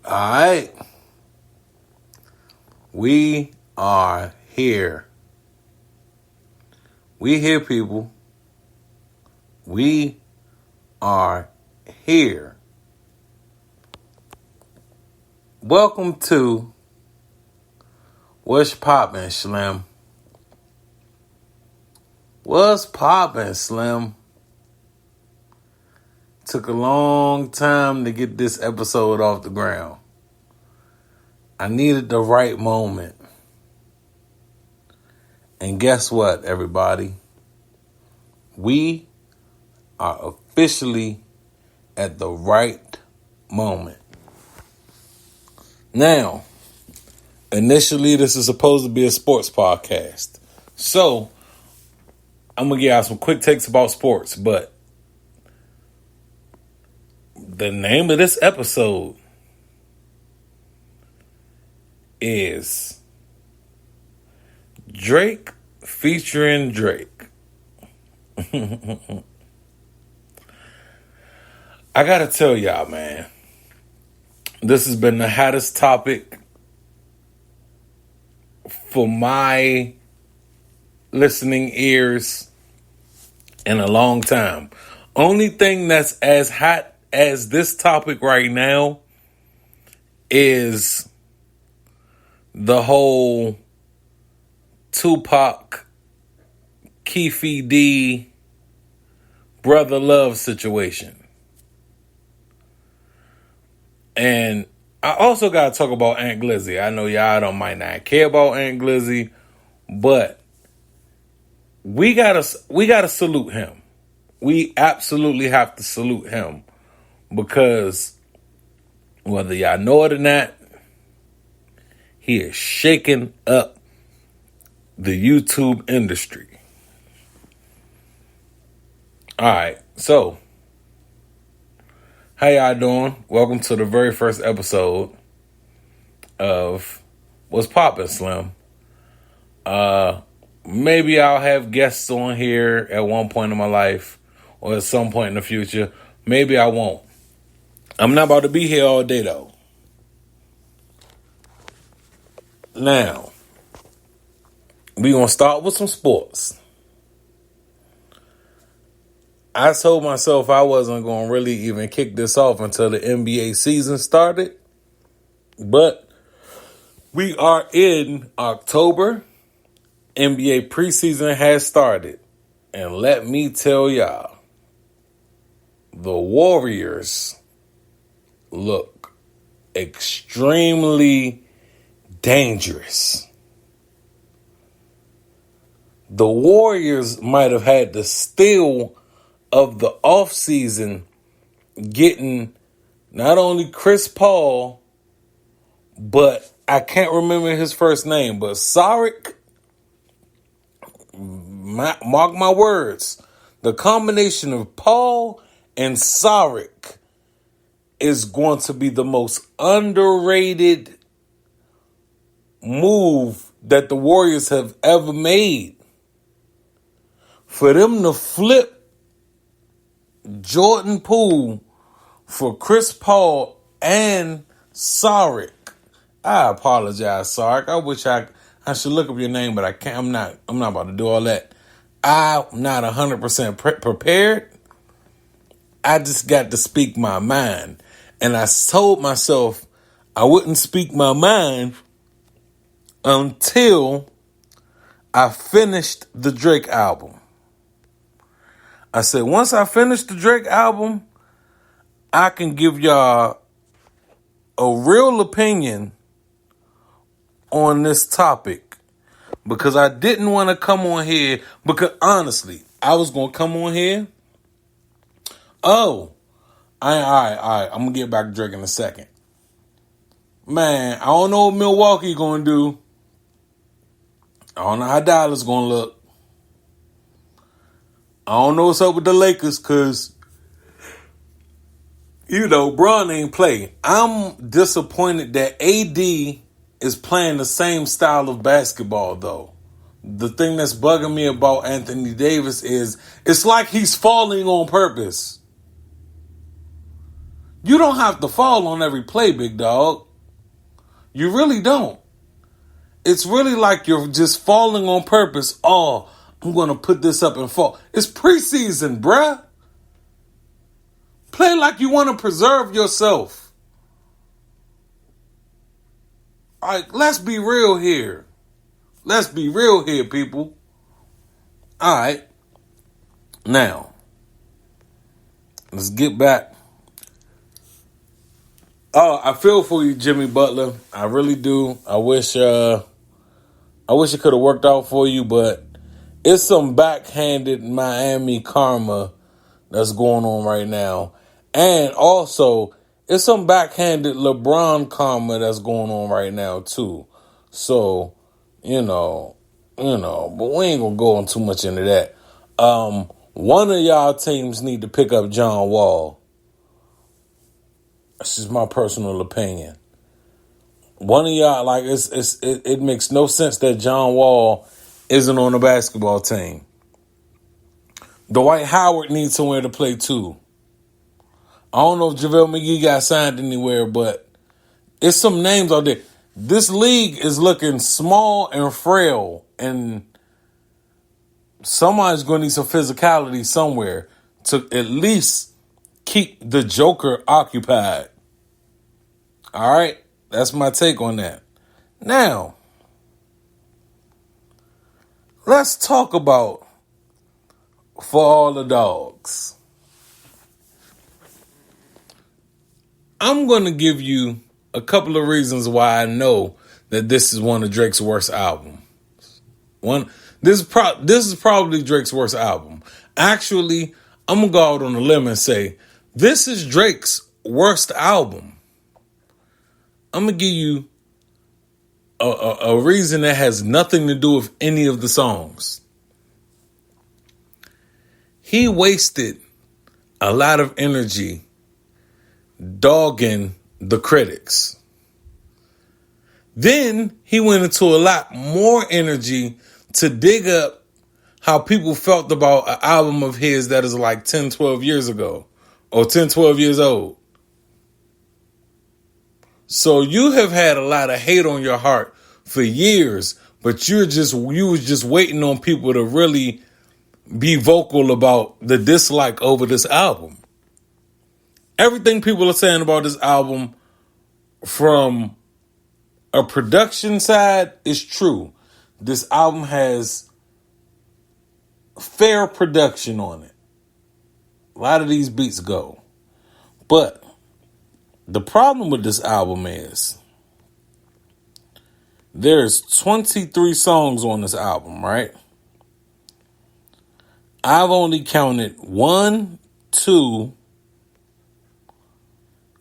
All right. We are here. We here, people. We are here. Welcome to What's Poppin', Slim? What's poppin', Slim? Took a long time to get this episode off the ground. I needed the right moment. And guess what, everybody? We are officially at the right moment. Now, initially, this is supposed to be a sports podcast. So, I'm going to give out some quick takes about sports, but the name of this episode is Drake featuring Drake. I gotta tell y'all, man, this has been the hottest topic for my listening ears in a long time. Only thing that's as hot as this topic right now is the whole Tupac, Keefe D, brother love situation. And I also got to talk about Aunt Glizzy. I know y'all might not care about Aunt Glizzy, but we gotta salute him. We absolutely have to salute him because whether y'all know it or not, he is shaking up the YouTube industry. All right, so how y'all doing? Welcome to the very first episode of What's Poppin', Slim. Maybe I'll have guests on here at one point in my life or at some point in the future. Maybe I won't. I'm not about to be here all day, though. Now, we're going to start with some sports. I told myself I wasn't going to really even kick this off until the NBA season started. But we are in October. NBA preseason has started. And let me tell y'all, the Warriors look extremely dangerous. The Warriors might have had the steal of the offseason getting not only Chris Paul, but I can't remember his first name, but Saric, mark my words, the combination of Paul and Saric is going to be the most underrated move that the Warriors have ever made. For them to flip Jordan Poole for Chris Paul and Saric. I apologize, Saric. I wish I should look up your name, but I can't. I'm not about to do all that. I'm not 100% prepared. I just got to speak my mind. And I told myself I wouldn't speak my mind until I finished the Drake album. I said, once I finish the Drake album, I can give y'all a real opinion on this topic. Because I didn't want to come on here. Because honestly, I was going to come on here. All right. I'm going to get back to Drake in a second. Man, I don't know what Milwaukee going to do. I don't know how Dallas going to look. I don't know what's up with the Lakers because, Bron ain't play. I'm disappointed that AD is playing the same style of basketball, though. The thing that's bugging me about Anthony Davis is it's like he's falling on purpose. You don't have to fall on every play, big dog. You really don't. It's really like you're just falling on purpose. Oh, I'm going to put this up and fall. It's preseason, bruh. Play like you want to preserve yourself. All right, let's be real here. Let's be real here, people. All right. Now, let's get back. Oh, I feel for you, Jimmy Butler. I really do. I wish it could have worked out for you, but it's some backhanded Miami karma that's going on right now. And also, it's some backhanded LeBron karma that's going on right now, too. So, you know, but we ain't going to go on too much into that. One of y'all teams need to pick up John Wall. That's just my personal opinion. One of y'all, like, it makes no sense that John Wall isn't on the basketball team. Dwight Howard needs somewhere to play too. I don't know if JaVale McGee got signed anywhere, but it's some names out there. This league is looking small and frail, and somebody's going to need some physicality somewhere to at least keep the Joker occupied. All right? That's my take on that. Now, let's talk about For All the Dogs. I'm going to give you a couple of reasons why I know that this is one of Drake's worst albums. This is probably Drake's worst album. Actually, I'm going to go out on a limb and say this is Drake's worst album. I'm going to give you a reason that has nothing to do with any of the songs. He wasted a lot of energy dogging the critics. Then he went into a lot more energy to dig up how people felt about an album of his that is like 10, 12 years ago or 10, 12 years old. So you have had a lot of hate on your heart for years, but you was just waiting on people to really be vocal about the dislike over this album. Everything people are saying about this album from a production side is true. This album has fair production on it. A lot of these beats go. But the problem with this album is there's 23 songs on this album, right? I've only counted 1, 2.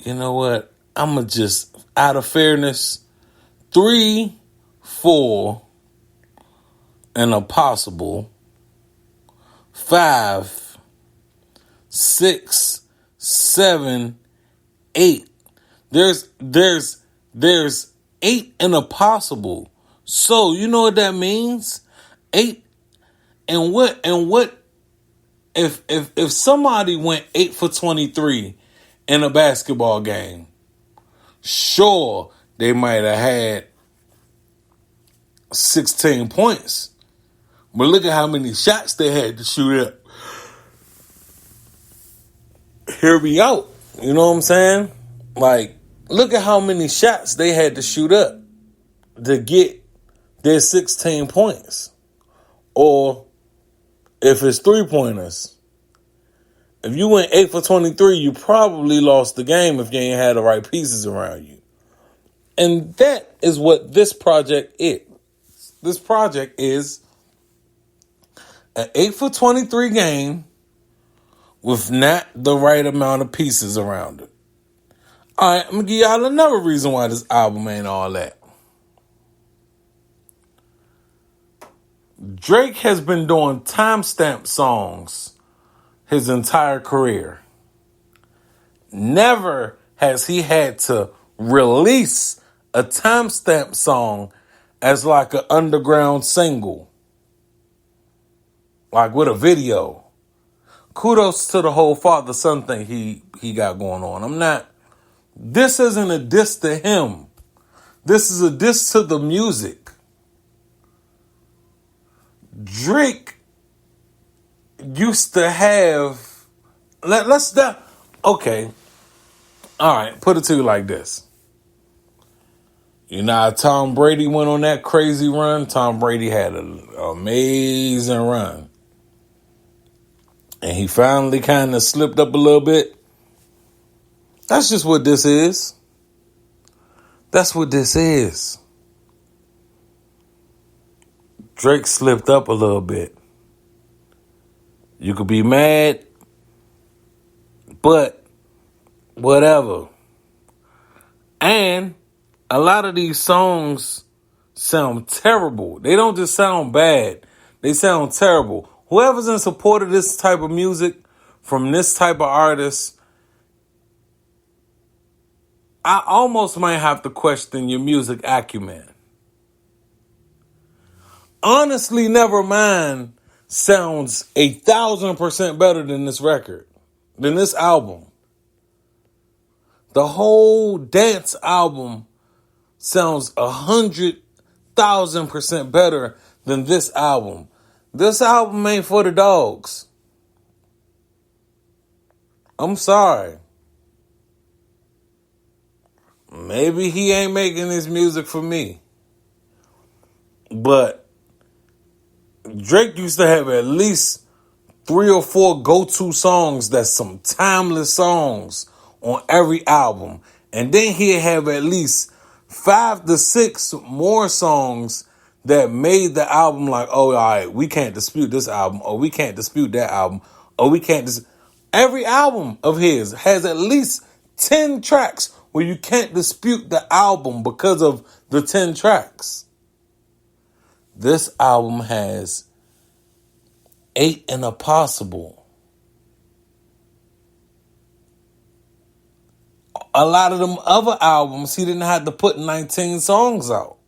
You know what? I'm going to just, out of fairness, 3, 4, and a possible 5, 6, 7, 8. There's 8 and a possible. So you know what that means? 8 and what if somebody went 8 for 23 in a basketball game, sure, they might have had 16 points. But look at how many shots they had to shoot up. Hear me out. You know what I'm saying? Like, look at how many shots they had to shoot up to get their 16 points. Or if it's 3-pointers. If you went 8 for 23, you probably lost the game if you ain't had the right pieces around you. And that is what this project is. This project is an 8 for 23 game with not the right amount of pieces around it. All right, I'm going to give y'all another reason why this album ain't all that. Drake has been doing timestamp songs his entire career. Never has he had to release a timestamp song as like an underground single. Like with a video. Kudos to the whole father-son thing he got going on. I'm not This isn't a diss to him. This is a diss to the music. Drake used to have... Okay. All right. Put it to you like this. You know how Tom Brady went on that crazy run? Tom Brady had an amazing run. And he finally kind of slipped up a little bit. That's just what this is. That's what this is. Drake slipped up a little bit. You could be mad, but whatever. And a lot of these songs sound terrible. They don't just sound bad. They sound terrible. Whoever's in support of this type of music from this type of artist, I almost might have to question your music acumen. Honestly, Nevermind sounds 1,000% better than this record, than this album. The whole dance album sounds 100,000% better than this album. This album ain't for the dogs. I'm sorry. Maybe he ain't making this music for me. But Drake used to have at least 3 or 4 go-to songs that's some timeless songs on every album. And then he'd have at least 5 to 6 more songs that made the album like, oh, all right, we can't dispute this album, or we can't dispute that album, or we can't Every album of his has at least 10 tracks where you can't dispute the album because of the 10 tracks. This album has 8 and a possible. A lot of them other albums, he didn't have to put 19 songs out.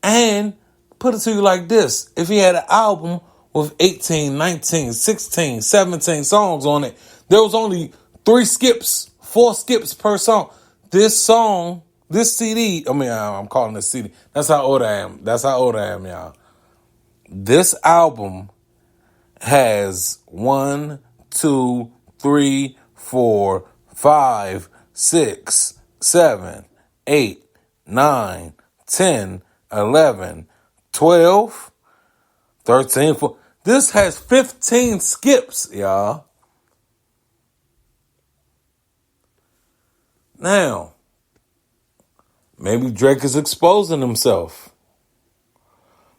And put it to you like this. If he had an album with 18, 19, 16, 17 songs on it, there was only 4 skips per song. This CD, I'm calling this CD. That's how old I am, y'all. This album has 1, 2, 3, 4, 5, 6, 7, 8, 9, 10, 11, 12, 13, 14. This has 15 skips, y'all. Now, maybe Drake is exposing himself.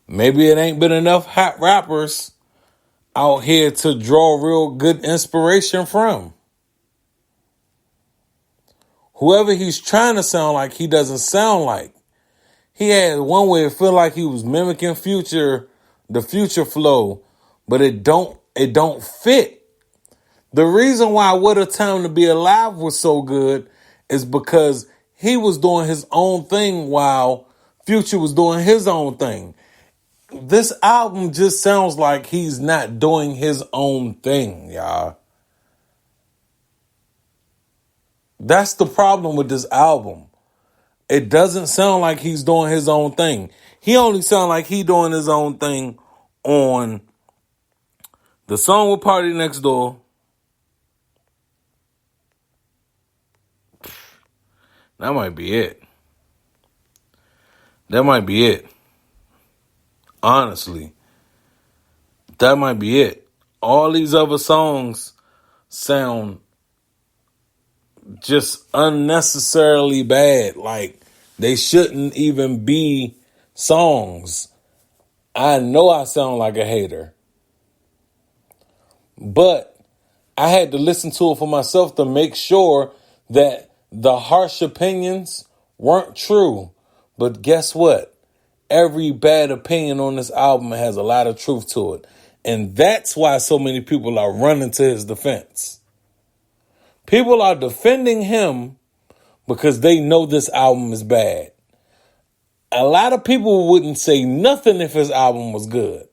Maybe it ain't been enough hot rappers out here to draw real good inspiration from. Whoever he's trying to sound like, he doesn't sound like. He had one way it feel like he was mimicking the Future flow, but it don't fit. The reason why What a Time to Be Alive was so good is because he was doing his own thing while Future was doing his own thing. This album just sounds like he's not doing his own thing, y'all. That's the problem with this album. It doesn't sound like he's doing his own thing. He only sound like he doing his own thing on the song with Party Next Door. That might be it. Honestly. That might be it. All these other songs sound just unnecessarily bad. Like, they shouldn't even be songs. I know I sound like a hater, but I had to listen to it for myself to make sure that the harsh opinions weren't true. But guess what? Every bad opinion on this album has a lot of truth to it. And that's why so many people are running to his defense. People are defending him because they know this album is bad. A lot of people wouldn't say nothing if his album was good.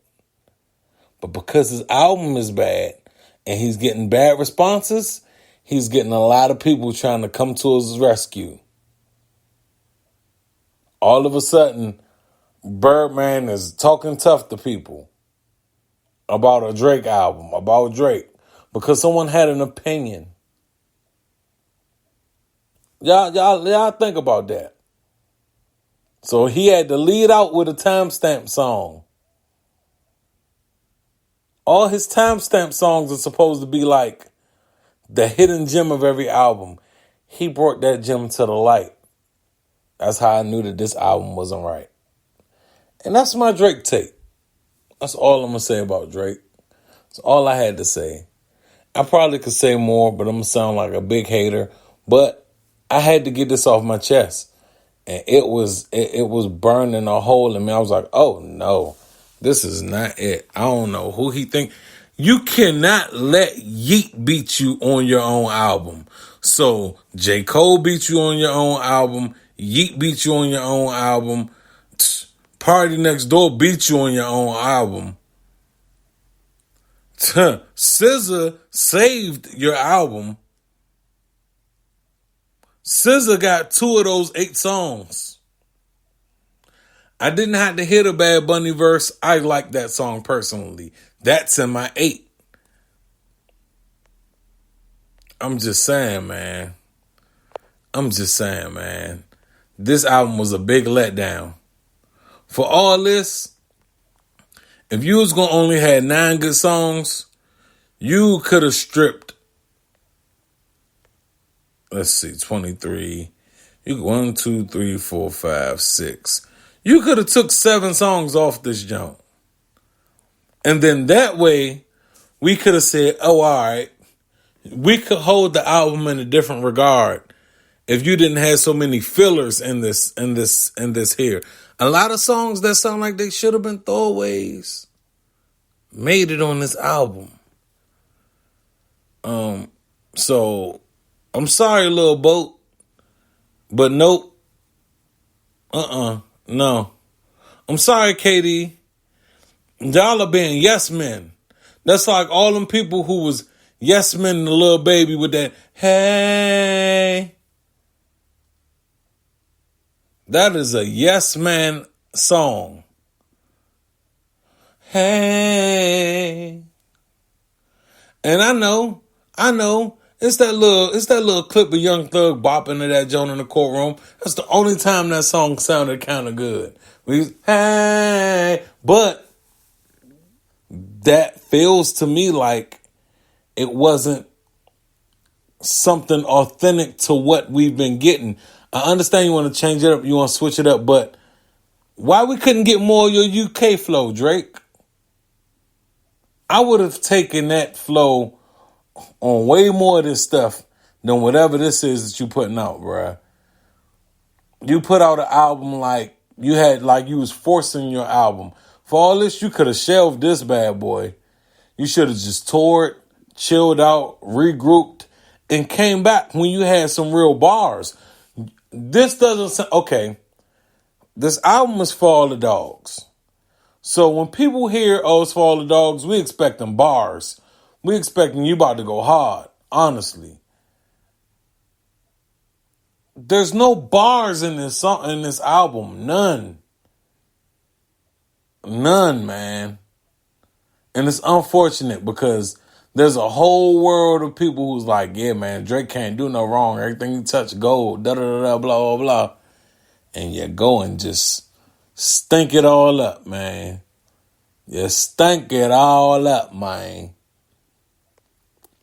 But because his album is bad and he's getting bad responses, he's getting a lot of people trying to come to his rescue. All of a sudden, Birdman is talking tough to people about a Drake album, about Drake, because someone had an opinion. Y'all think about that. So he had to lead out with a timestamp song. All his timestamp songs are supposed to be like the hidden gem of every album. He brought that gem to the light. That's how I knew that this album wasn't right. And that's my Drake take. That's all I'm going to say about Drake. That's all I had to say. I probably could say more, but I'm going to sound like a big hater. But I had to get this off my chest. And it was burning a hole in me. I was like, oh no, this is not it. I don't know who he think. You cannot let Yeet beat you on your own album. So J. Cole beat you on your own album. Yeet beat you on your own album. Party Next Door beat you on your own album. SZA saved your album. SZA got 2 of those 8 songs. I didn't have to hear the Bad Bunny verse. I like that song personally. That's in my 8. I'm just saying, man. This album was a big letdown. For all this, if you was going to only have 9 good songs, you could have stripped, let's see, 23. You 1, 2, 3, 4, 5, 6. You could have took 7 songs off this jump. And then that way, we could have said, oh, all right, we could hold the album in a different regard if you didn't have so many fillers in this here. A lot of songs that sound like they should have been throwaways made it on this album. So I'm sorry, Lil Boat, but nope. No. I'm sorry, KD. Y'all are being yes men. That's like all them people who was yes men, the Lil Baby with that, hey. That is a yes man song. Hey. And I know, it's that little clip of Young Thug bopping to that joint in the courtroom. That's the only time that song sounded kind of good. Hey, but that feels to me like it wasn't something authentic to what we've been getting. I understand you want to change it up, you want to switch it up, but why we couldn't get more of your UK flow, Drake? I would have taken that flow on way more of this stuff than whatever this is that you putting out, bruh. You put out an album like you was forcing your album. For all this, you could have shelved this bad boy. You should have just toured, chilled out, regrouped, and came back when you had some real bars. This doesn't sound... Okay, this album is for all the dogs. So when people hear, oh, it's for all the dogs, we expecting bars. We expecting you about to go hard, honestly. There's no bars in this song, in this album. None, man. And it's unfortunate because there's a whole world of people who's like, yeah, man, Drake can't do no wrong. Everything you touch gold, da-da-da-da, blah, blah, blah. And you go and just stink it all up, man. You stink it all up, man.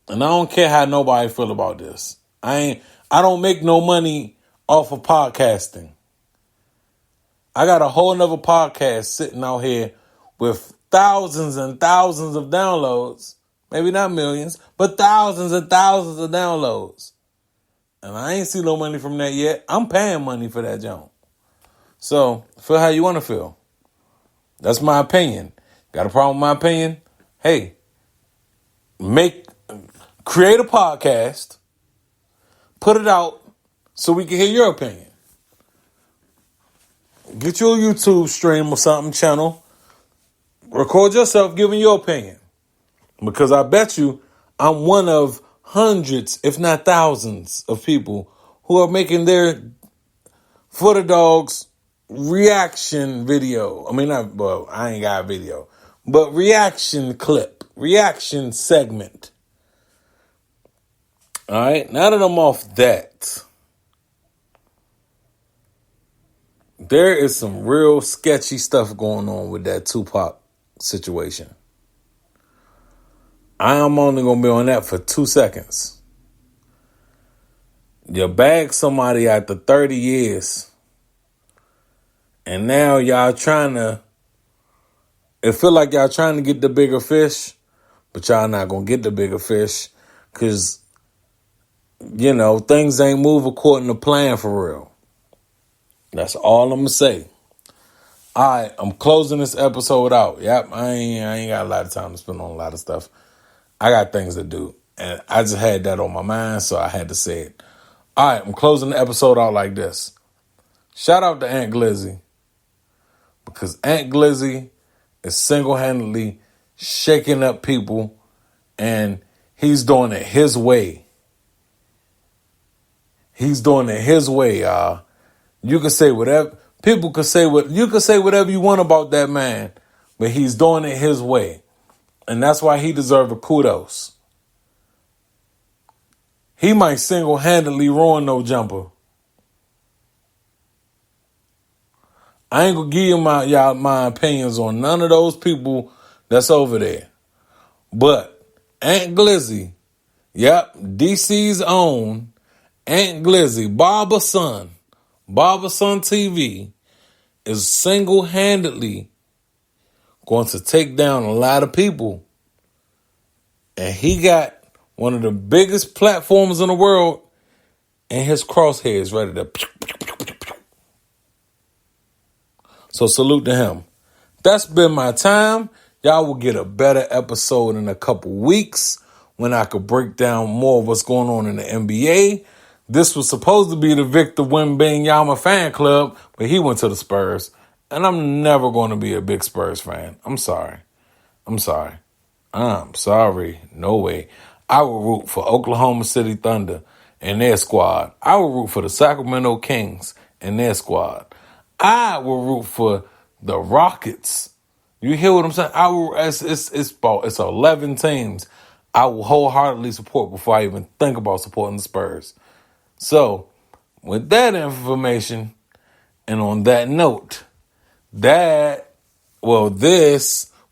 And I don't care how nobody feel about this. I don't make no money off of podcasting. I got a whole nother podcast sitting out here with thousands and thousands of downloads. Maybe not millions, but thousands and thousands of downloads. And I ain't see no money from that yet. I'm paying money for that junk. So, feel how you want to feel. That's my opinion. Got a problem with my opinion? Hey, create a podcast, put it out so we can hear your opinion. Get your YouTube stream or something, channel. Record yourself giving your opinion. Because I bet you I'm one of hundreds, if not thousands, of people who are making their For the Dogs reaction video. I mean, I ain't got a video, but reaction clip, reaction segment. All right, now that I'm off that, there is some real sketchy stuff going on with that Tupac situation. I am only going to be on that for 2 seconds. You bag somebody after 30 years, and now y'all it feel like y'all trying to get the bigger fish, but y'all not going to get the bigger fish because, things ain't move according to plan for real. That's all I'm going to say. All right, I'm closing this episode out. Yep, I ain't got a lot of time to spend on a lot of stuff. I got things to do, and I just had that on my mind, so I had to say it. All right, I'm closing the episode out like this. Shout out to Aunt Glizzy, because Aunt Glizzy is single-handedly shaking up people, and he's doing it his way. He's doing it his way, y'all. You can say whatever. People can say you can say whatever you want about that man, but he's doing it his way. And that's why he deserves a kudos. He might single-handedly ruin No Jumper. I ain't gonna give you my opinions on none of those people that's over there. But Aunt Glizzy, yep, DC's own Aunt Glizzy, BarbarasonTV, is single-handedly going to take down a lot of people. And he got one of the biggest platforms in the world in his crosshairs ready to. So salute to him. That's been my time. Y'all will get a better episode in a couple weeks when I could break down more of what's going on in the NBA. This was supposed to be the Victor Wembanyama fan club, but he went to the Spurs. And I'm never going to be a big Spurs fan. I'm sorry. No way. I will root for Oklahoma City Thunder and their squad. I will root for the Sacramento Kings and their squad. I will root for the Rockets. You hear what I'm saying? It's 11 teams I will wholeheartedly support before I even think about supporting the Spurs. So, with that information, and on that note, this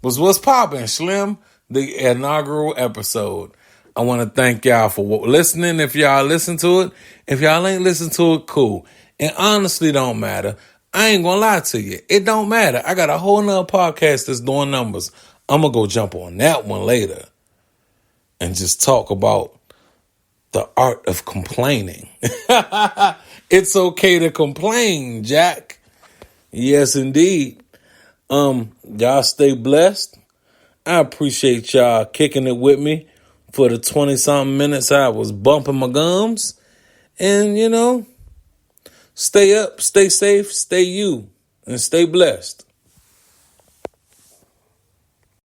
was what's poppin', Slim, the inaugural episode. I want to thank y'all for listening. If y'all listen to it, if y'all ain't listen to it, cool. It honestly don't matter. I ain't gonna lie to you. It don't matter. I got a whole nother podcast that's doing numbers. I'm gonna go jump on that one later and just talk about the art of complaining. It's okay to complain, Jack. Yes, indeed. Y'all stay blessed. I appreciate y'all kicking it with me for the 20-something minutes I was bumping my gums. And, stay up, stay safe, stay you, and stay blessed.